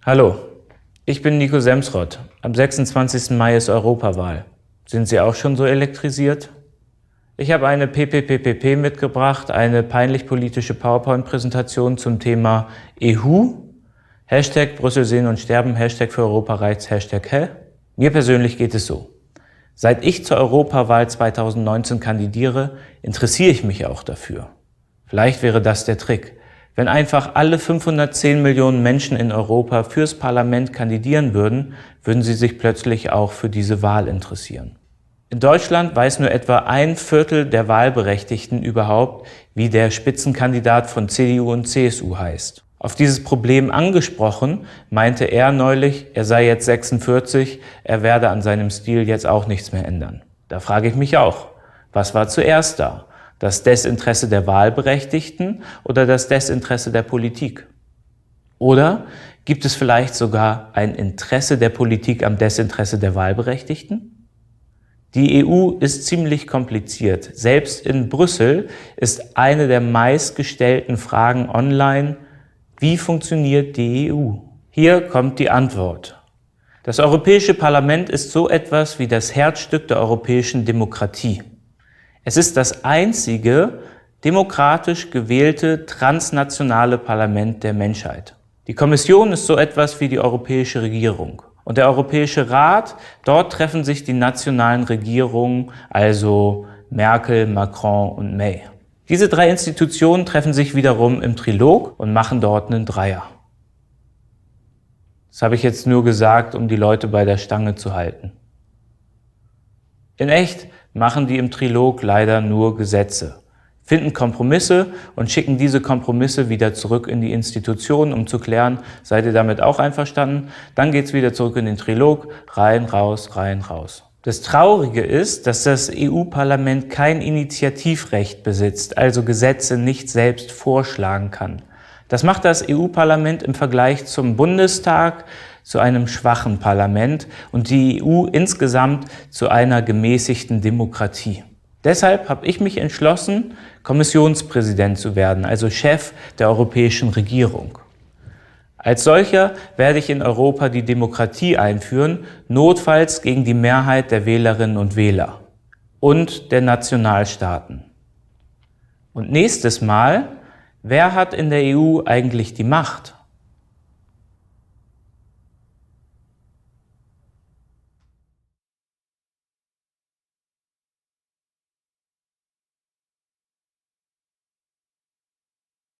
Hallo, ich bin Nico Semsrott. Am 26. Mai ist Europawahl. Sind Sie auch schon so elektrisiert? Ich habe eine PPPPP mitgebracht, eine peinlich politische PowerPoint-Präsentation zum Thema EU, Hashtag Brüssel sehen und sterben, Hashtag für Europa reicht's, Hashtag hä? Mir persönlich geht es so. Seit ich zur Europawahl 2019 kandidiere, interessiere ich mich auch dafür. Vielleicht wäre das der Trick. Wenn einfach alle 510 Millionen Menschen in Europa fürs Parlament kandidieren würden, würden sie sich plötzlich auch für diese Wahl interessieren. In Deutschland weiß nur etwa ein Viertel der Wahlberechtigten überhaupt, wie der Spitzenkandidat von CDU und CSU heißt. Auf dieses Problem angesprochen, meinte er neulich, er sei jetzt 46, er werde an seinem Stil jetzt auch nichts mehr ändern. Da frage ich mich auch, was war zuerst da? Das Desinteresse der Wahlberechtigten oder das Desinteresse der Politik? Oder gibt es vielleicht sogar ein Interesse der Politik am Desinteresse der Wahlberechtigten? Die EU ist ziemlich kompliziert. Selbst in Brüssel ist eine der meistgestellten Fragen online: Wie funktioniert die EU? Hier kommt die Antwort. Das Europäische Parlament ist so etwas wie das Herzstück der europäischen Demokratie. Es ist das einzige demokratisch gewählte transnationale Parlament der Menschheit. Die Kommission ist so etwas wie die europäische Regierung. Und der Europäische Rat, dort treffen sich die nationalen Regierungen, also Merkel, Macron und May. Diese drei Institutionen treffen sich wiederum im Trilog und machen dort einen Dreier. Das habe ich jetzt nur gesagt, um die Leute bei der Stange zu halten. In echt machen die im Trilog leider nur Gesetze, finden Kompromisse und schicken diese Kompromisse wieder zurück in die Institutionen, um zu klären, seid ihr damit auch einverstanden? Dann geht's wieder zurück in den Trilog, rein, raus, rein, raus. Das Traurige ist, dass das EU-Parlament kein Initiativrecht besitzt, also Gesetze nicht selbst vorschlagen kann. Das macht das EU-Parlament im Vergleich zum Bundestag zu einem schwachen Parlament und die EU insgesamt zu einer gemäßigten Demokratie. Deshalb habe ich mich entschlossen, Kommissionspräsident zu werden, also Chef der europäischen Regierung. Als solcher werde ich in Europa die Demokratie einführen, notfalls gegen die Mehrheit der Wählerinnen und Wähler und der Nationalstaaten. Und nächstes Mal, wer hat in der EU eigentlich die Macht?